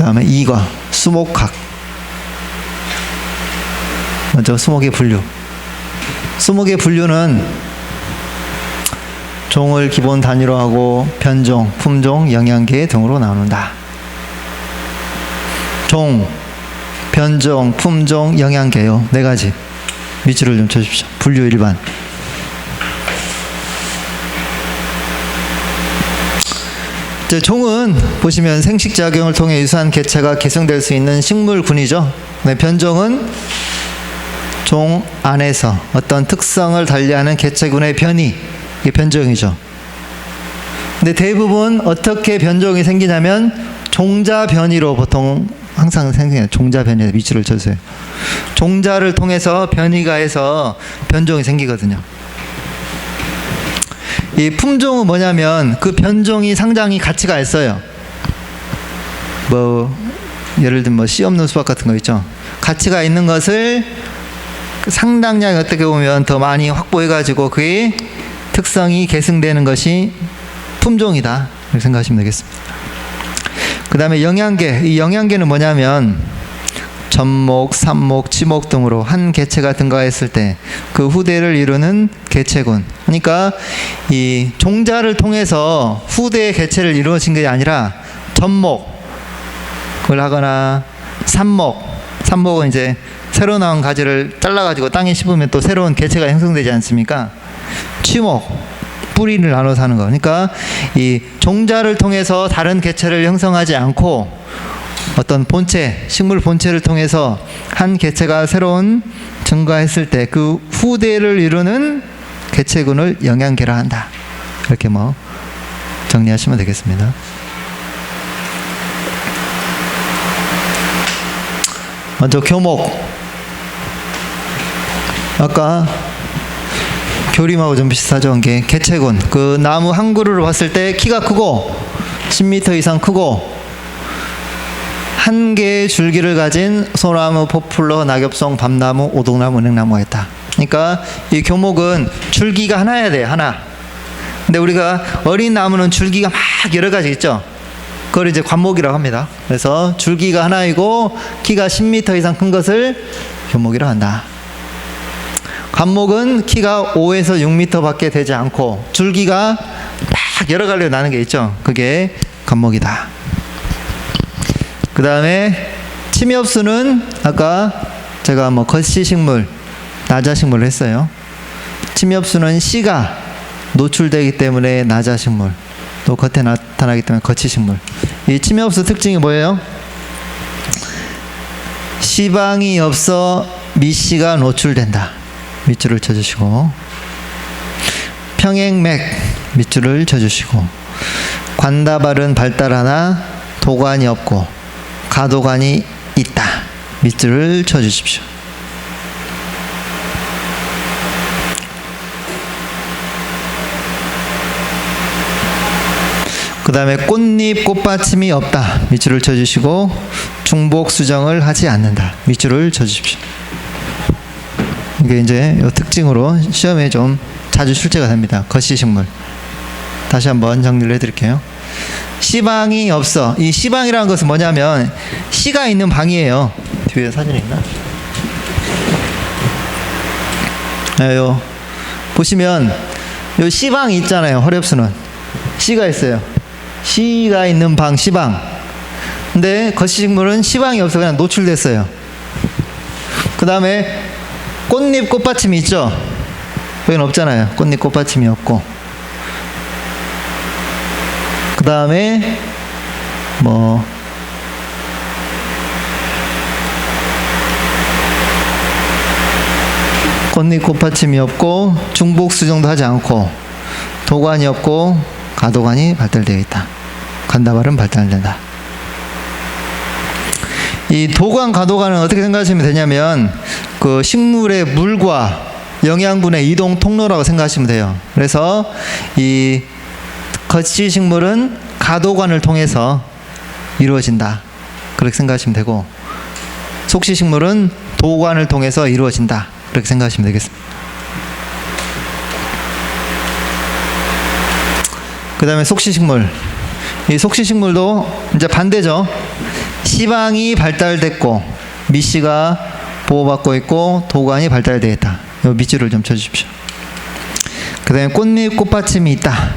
다음에 2과 수목학. 먼저 수목의 분류. 수목의 분류는 종을 기본 단위로 하고 변종, 품종, 영양계 등으로 나눈다. 종, 변종, 품종, 영양계요. 4가지. 밑줄을 좀 쳐주십시오. 분류 일반. 이제 종은 보시면 생식작용을 통해 유사한 개체가 계승될 수 있는 식물군이죠. 네, 변종은 종 안에서 어떤 특성을 달리하는 개체군의 변이, 이게 변종이죠. 근데 대부분 어떻게 변종이 생기냐면 종자 변이로 보통 항상 생겨요. 종자 변이. 밑줄을 쳐주세요. 종자를 통해서 변이가 해서 변종이 생기거든요. 이 품종은 뭐냐면 그 변종이 상당히 가치가 있어요. 뭐 예를 들면 씨 없는 수박 같은 거 있죠. 가치가 있는 것을 상당량 어떻게 보면 더 많이 확보해가지고 그의 특성이 계승되는 것이 품종이다. 이렇게 생각하시면 되겠습니다. 그 다음에 영양계. 이 영양계는 뭐냐면 전목, 삽목, 치목 등으로 한 개체가 등가했을 때 그 후대를 이루는 개체군. 그러니까 이 종자를 통해서 후대의 개체를 이루어진 게 아니라 전목을 하거나 삽목은 이제 새로 나온 가지를 잘라가지고 땅에 심으면 또 새로운 개체가 형성되지 않습니까? 치목, 뿌리를 나눠서 하는 거. 그러니까 이 종자를 통해서 다른 개체를 형성하지 않고 어떤 본체, 식물 본체를 통해서 한 개체가 새로운 증가했을 때 그 후대를 이루는 개체군을 영양계라 한다. 이렇게 뭐 정리하시면 되겠습니다. 먼저 교목. 아까 교림하고 좀 비슷하죠. 이게 개체군. 그 나무 한 그루를 봤을 때 키가 크고 10m 이상 크고 한 개의 줄기를 가진 소나무, 포플러, 낙엽송, 밤나무, 오동나무, 은행나무가 있다. 그러니까 이 교목은 줄기가 하나여야 돼요. 하나. 근데 우리가 어린 나무는 줄기가 막 여러 가지 있죠. 그걸 이제 관목이라고 합니다. 그래서 줄기가 하나이고 키가 10m 이상 큰 것을 교목이라고 한다. 관목은 키가 5에서 6m 밖에 되지 않고 줄기가 막 여러 갈래로 나는 게 있죠. 그게 관목이다. 그 다음에 침엽수는 아까 제가 뭐 거시식물, 나자식물을 했어요. 침엽수는 씨가 노출되기 때문에 나자식물, 또 겉에 나타나기 때문에 거치식물. 이 침엽수 특징이 뭐예요? 씨방이 없어 밑씨가 노출된다. 밑줄을 쳐주시고, 평행맥 밑줄을 쳐주시고, 관다발은 발달하나 도관이 없고 가도관이 있다. 밑줄을 쳐주십시오. 그 다음에 꽃잎, 꽃받침이 없다. 밑줄을 쳐주시고 중복 수정을 하지 않는다. 밑줄을 쳐주십시오. 이게 이제 이 특징으로 시험에 좀 자주 출제가 됩니다. 거시식물. 다시 한번 정리를 해드릴게요. 씨방이 없어. 이 씨방이라는 것은 뭐냐면 씨가 있는 방이에요. 뒤에 사진이 있나? 네, 요 보시면 요 씨방이 있잖아요. 허렵수는 씨가 있어요. 씨가 있는 방, 씨방. 근데 거시식물은 씨방이 없어. 그냥 노출됐어요. 그 다음에 꽃잎, 꽃받침이 있죠. 여기는 없잖아요. 꽃잎, 꽃받침이 없고. 그 다음에 뭐 꽃잎, 꽃받침이 없고 중복 수정도 하지 않고 도관이 없고 가도관이 발달되어 있다. 관다발은 발달된다. 이 도관, 가도관은 어떻게 생각하시면 되냐면 그 식물의 물과 영양분의 이동 통로라고 생각하시면 돼요. 그래서 이 거시식물은 가도관을 통해서 이루어진다. 그렇게 생각하시면 되고, 속시식물은 도관을 통해서 이루어진다. 그렇게 생각하시면 되겠습니다. 그 다음에 속시식물. 이 속시식물도 이제 반대죠. 시방이 발달됐고 밑씨가 보호받고 있고 도관이 발달되어 있다. 요 밑줄을 좀 쳐주십시오. 그 다음에 꽃잎 꽃받침이 있다.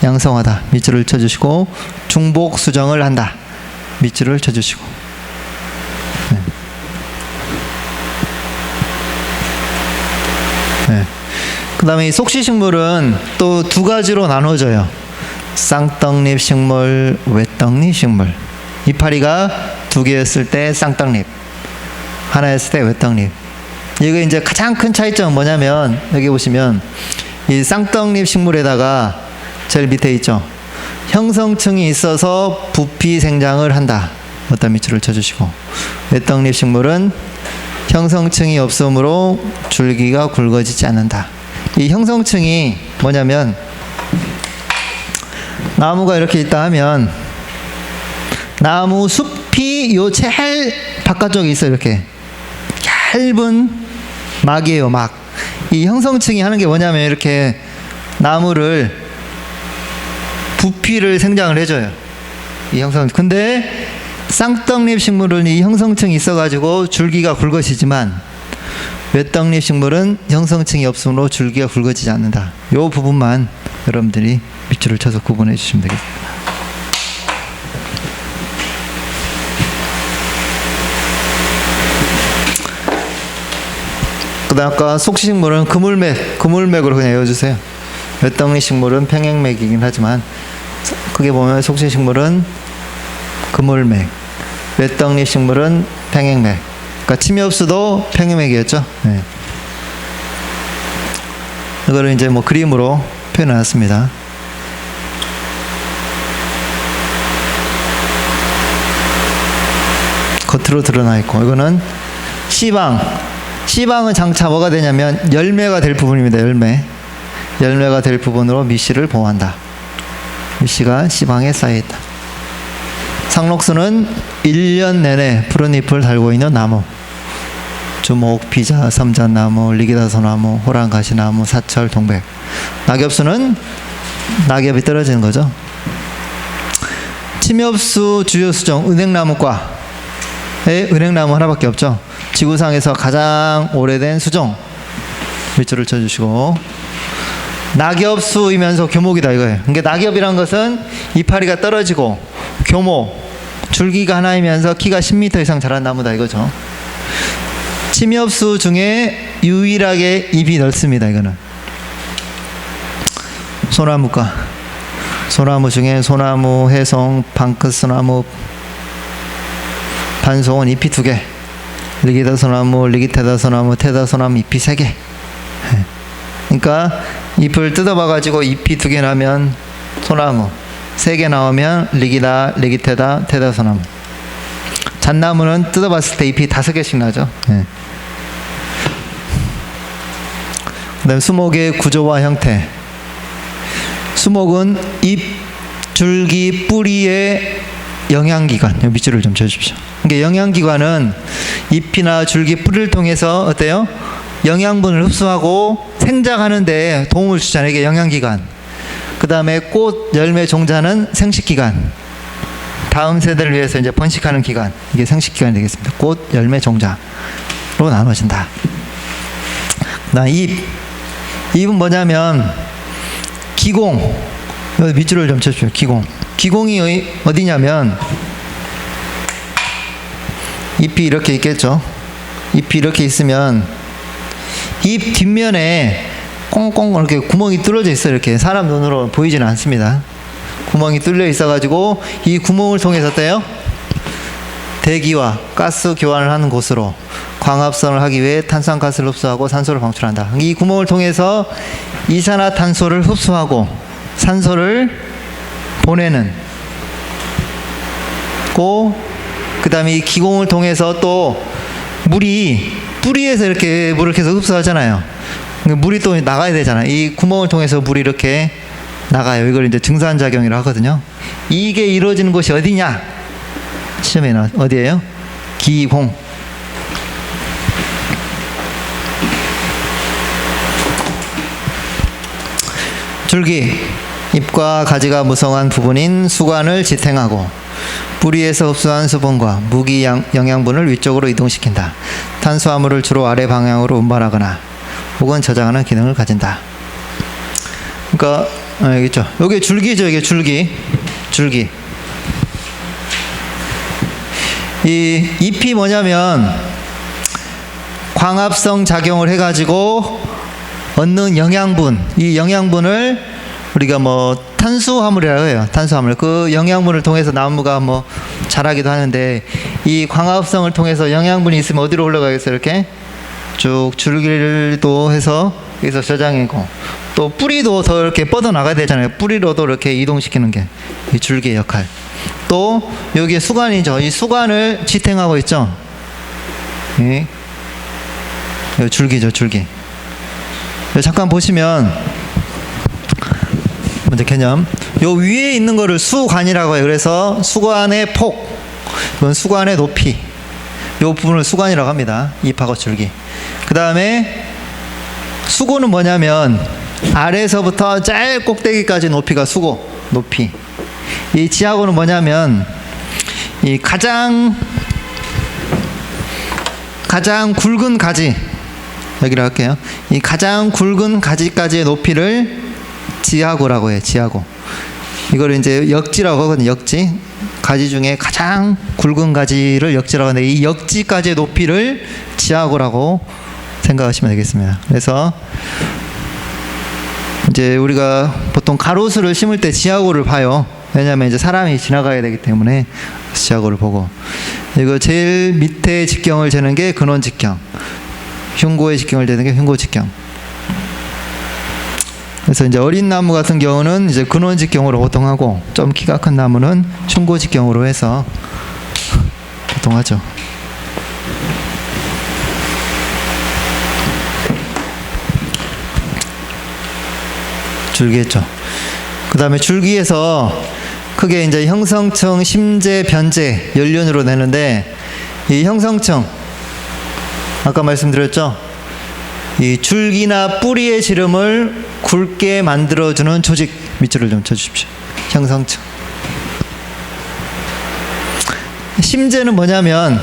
양성하다. 밑줄을 쳐주시고 중복 수정을 한다. 밑줄을 쳐주시고. 네. 네. 그 다음에 이 속시식물은 또 두 가지로 나눠져요. 쌍떡잎 식물, 외떡잎 식물. 이파리가 두 개였을 때 쌍떡잎, 하나였을 때 외떡잎. 이거 이제 가장 큰 차이점은 뭐냐면, 여기 보시면 이 쌍떡잎 식물에다가 제일 밑에 있죠. 형성층이 있어서 부피 생장을 한다. 어떤 밑줄을 쳐주시고, 외떡잎 식물은 형성층이 없으므로 줄기가 굵어지지 않는다. 이 형성층이 뭐냐면, 나무가 이렇게 있다 하면 나무 숲이 요 제일 바깥쪽에 있어요. 이렇게 얇은 막이에요. 막. 이 형성층이 하는 게 뭐냐면 이렇게 나무를 부피를 생장을 해줘요. 이 형성. 근데 쌍떡잎 식물은 이 형성층이 있어가지고 줄기가 굵어지지만 외떡잎 식물은 형성층이 없으므로 줄기가 굵어지지 않는다. 요 부분만 여러분들이 밑줄을 쳐서 구분해 주시면 되겠습니다. 그 다음 아까 속시식물은 그물맥으로 그냥 외워주세요. 외떡잎 식물은 평행맥이긴 하지만 크게 보면 속시식물은 그물맥, 외떡잎 식물은 평행맥. 그러니까 침엽수도 평행맥이었죠. 네. 이거를 이제 뭐 그림으로 표현해 놨습니다. 겉으로 드러나 있고, 이거는 씨방. 씨방은 장차 뭐가 되냐면 열매가 될 부분입니다. 열매가 될 부분으로 밑씨를 보호한다. 밑씨가 씨방에 쌓여있다. 상록수는 1년 내내 푸른 잎을 달고 있는 나무. 주목, 비자, 삼잣나무, 리기다소나무, 호랑가시나무, 사철, 동백. 낙엽수는 낙엽이 떨어지는 거죠. 침엽수 주요 수종 은행나무과에 은행나무 하나밖에 없죠. 지구상에서 가장 오래된 수종. 밑줄을 쳐주시고, 낙엽수이면서 교목이다 이거예요. 그러니까 낙엽이란 것은 이파리가 떨어지고 교목, 줄기가 하나이면서 키가 10m 이상 자란 나무다 이거죠. 침엽수 중에 유일하게 잎이 넓습니다. 이거는 소나무과. 소나무 중에 소나무, 해송, 방크스나무, 반송은 잎이 2개. 리기다소나무, 리기테다소나무, 테다소나무 잎이 3개. 그러니까 잎을 뜯어봐가지고 잎이 2개 나면 소나무, 3개 나오면 리기다, 리기테다, 테다소나무. 잣나무는 뜯어봤을 때 잎이 5개씩 나죠. 네. 그 다음 수목의 구조와 형태. 수목은 잎, 줄기, 뿌리의 영양기관. 밑줄을 좀 쳐주십시오. 그러니까 영양기관은 잎이나 줄기, 뿌리를 통해서 어때요? 영양분을 흡수하고 생장하는데 도움을 주잖아요. 이게 영양기관. 그 다음에 꽃, 열매, 종자는 생식기관. 다음 세대를 위해서 이제 번식하는 기간. 이게 생식기관이 되겠습니다. 꽃, 열매, 종자로 나눠진다. 나 잎. 잎은 뭐냐면 기공. 밑줄을 좀 쳐주십시오. 기공. 기공이 어디냐면 잎이 이렇게 있겠죠. 잎이 이렇게 있으면 잎 뒷면에 꽁꽁 이렇게 구멍이 뚫어져 있어요. 이렇게 사람 눈으로 보이지는 않습니다. 구멍이 뚫려 있어가지고 이 구멍을 통해서 어때요? 대기와 가스 교환을 하는 곳으로 광합성을 하기 위해 탄산가스를 흡수하고 산소를 방출한다. 이 구멍을 통해서 이산화탄소를 흡수하고 산소를 보내는 그 다음에 이 기공을 통해서 또 물이 뿌리에서 이렇게 물을 계속 흡수하잖아요. 물이 또 나가야 되잖아요. 이 구멍을 통해서 물이 이렇게 나가요. 이걸 이제 증산작용이라고 하거든요. 이게 이루어지는 곳이 어디냐? 시험에는 어디예요? 기공. 줄기. 잎과 가지가 무성한 부분인 수관을 지탱하고 뿌리에서 흡수한 수분과 무기 영양분을 위쪽으로 이동시킨다. 탄수화물을 주로 아래 방향으로 운반하거나 혹은 저장하는 기능을 가진다. 그러니까 여기 있죠. 여기 줄기죠. 이게 줄기. 이 잎이 뭐냐면 광합성 작용을 해가지고 얻는 영양분, 이 영양분을 우리가 뭐 탄수화물이라고 해요. 탄수화물. 그 영양분을 통해서 나무가 뭐 자라기도 하는데, 이 광합성을 통해서 영양분이 있으면 어디로 올라가겠어요? 이렇게 쭉 줄기도 해서 여기서 저장이고, 또 뿌리도 더 이렇게 뻗어 나가야 되잖아요. 뿌리로도 이렇게 이동시키는 게 이 줄기의 역할. 또 여기에 수관이죠. 이 수관을 지탱하고 있죠. 이 줄기죠, 줄기. 잠깐 보시면 먼저 개념. 요 위에 있는 거를 수관이라고 해요. 그래서 수관의 폭, 이건 수관의 높이. 요 부분을 수관이라고 합니다. 잎하고 줄기. 그 다음에 수고는 뭐냐면 아래에서부터 제일 꼭대기까지 높이가 수고, 높이. 이 지하고는 뭐냐면 이 가장 굵은 가지, 여기로 할게요. 이 가장 굵은 가지까지의 높이를 지하고라고 해요. 지하고. 이걸 이제 역지라고 하거든요. 역지. 가지 중에 가장 굵은 가지를 역지라고 하는데, 이 역지까지의 높이를 지하고라고 생각하시면 되겠습니다. 그래서 이제 우리가 보통 가로수를 심을 때 지하고를 봐요. 왜냐하면 이제 사람이 지나가야 되기 때문에 지하고를 보고, 이거 제일 밑에 직경을 재는 게 근원 직경, 흉고의 직경을 재는 게 흉고 직경. 그래서 이제 어린 나무 같은 경우는 이제 근원 직경으로 보통 하고, 좀 키가 큰 나무는 흉고 직경으로 해서 보통 하죠. 줄기했죠. 그 다음에 줄기에서 크게 이제 형성층, 심재, 변재, 연륜으로 내는데, 이 형성층 아까 말씀드렸죠. 이 줄기나 뿌리의 지름을 굵게 만들어주는 조직, 밑줄을 좀 쳐주십시오. 형성층. 심재는 뭐냐면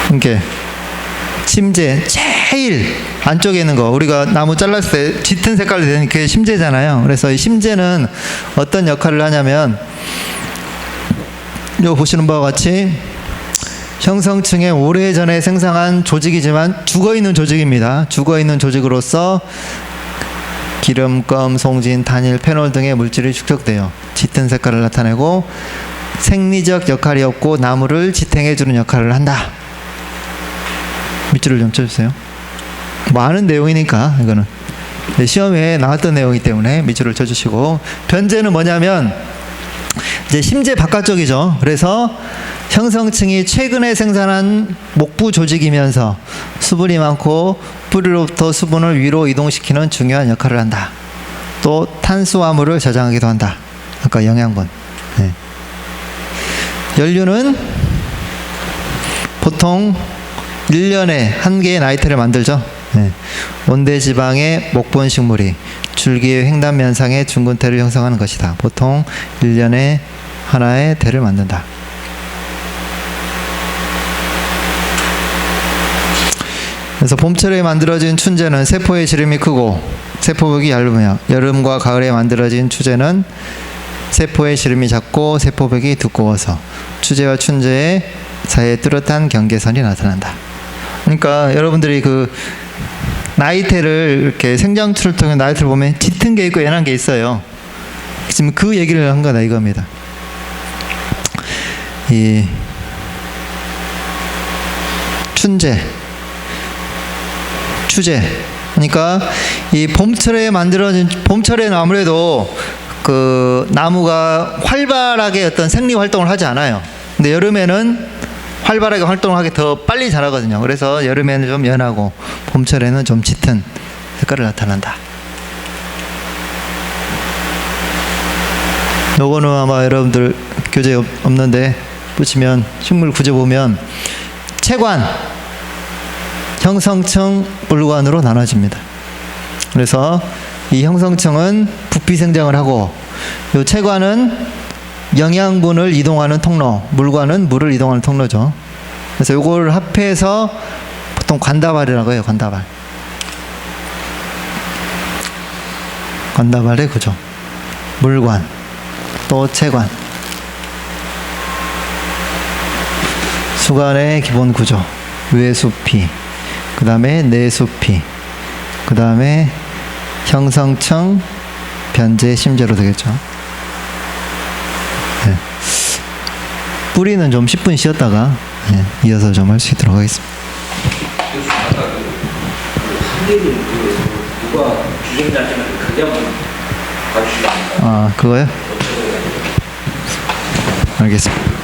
이렇게 심재 제일 안쪽에 있는 거, 우리가 나무 잘랐을 때 짙은 색깔이 되는 게 심재잖아요. 그래서 이 심재는 어떤 역할을 하냐면, 여기 보시는 바와 같이 형성층에 오래전에 생성한 조직이지만 죽어있는 조직입니다. 죽어있는 조직으로서 기름, 껌, 송진, 단일, 페놀 등의 물질이 축적돼요. 짙은 색깔을 나타내고 생리적 역할이 없고 나무를 지탱해주는 역할을 한다. 밑줄을 좀 쳐주세요. 뭐 아는 내용이니까 이거는 시험에 나왔던 내용이기 때문에 밑줄을 쳐주시고, 변재는 뭐냐면 이제 심재 바깥쪽이죠. 그래서 형성층이 최근에 생산한 목부 조직이면서 수분이 많고 뿌리로부터 수분을 위로 이동시키는 중요한 역할을 한다. 또 탄수화물을 저장하기도 한다. 아까 영양분. 네. 연륜은 보통 1년에 한 개의 나이테를 만들죠. 네. 온대지방의 목본 식물이 줄기의 횡단면상에 중근대를 형성하는 것이다. 보통 1년에 하나의 대를 만든다. 그래서 봄철에 만들어진 춘재는 세포의 지름이 크고 세포벽이 얇으며, 여름과 가을에 만들어진 추재는 세포의 지름이 작고 세포벽이 두꺼워서 추재와 춘재의 사이에 뚜렷한 경계선이 나타난다. 그러니까 여러분들이 그 나이테를 이렇게 생장추를 통해 나이테를 보면 짙은 게 있고 연한 게 있어요. 지금 그 얘기를 한 거다 이겁니다. 이 춘재, 추재. 그러니까 이 봄철에 만들어진, 봄철에는 아무래도 그 나무가 활발하게 어떤 생리 활동을 하지 않아요. 근데 여름에는 활발하게 활동을 하게 더 빨리 자라거든요. 그래서 여름에는 좀 연하고 봄철에는 좀 짙은 색깔을 나타난다. 요거는 아마 여러분들 교재 없는데 보시면 식물 구조 보면 채관, 형성층, 물관으로 나눠집니다. 그래서 이 형성층은 부피 생장을 하고 요 체관은 영양분을 이동하는 통로, 물과는 물을 이동하는 통로죠. 그래서 요걸 합해서 보통 관다발이라고 해요. 관다발. 관다발의 구조. 물관, 또 체관. 수관의 기본 구조. 외수피, 그 다음에 내수피, 그 다음에 형성층, 변제, 심재로 되겠죠. 네. 뿌리는 좀 10분 쉬었다가 이어서 좀 할 수 있도록 하겠습니다. 한계를 누가 주장자한테는 그게 한번 봐주시면 그거요? 알겠습니다.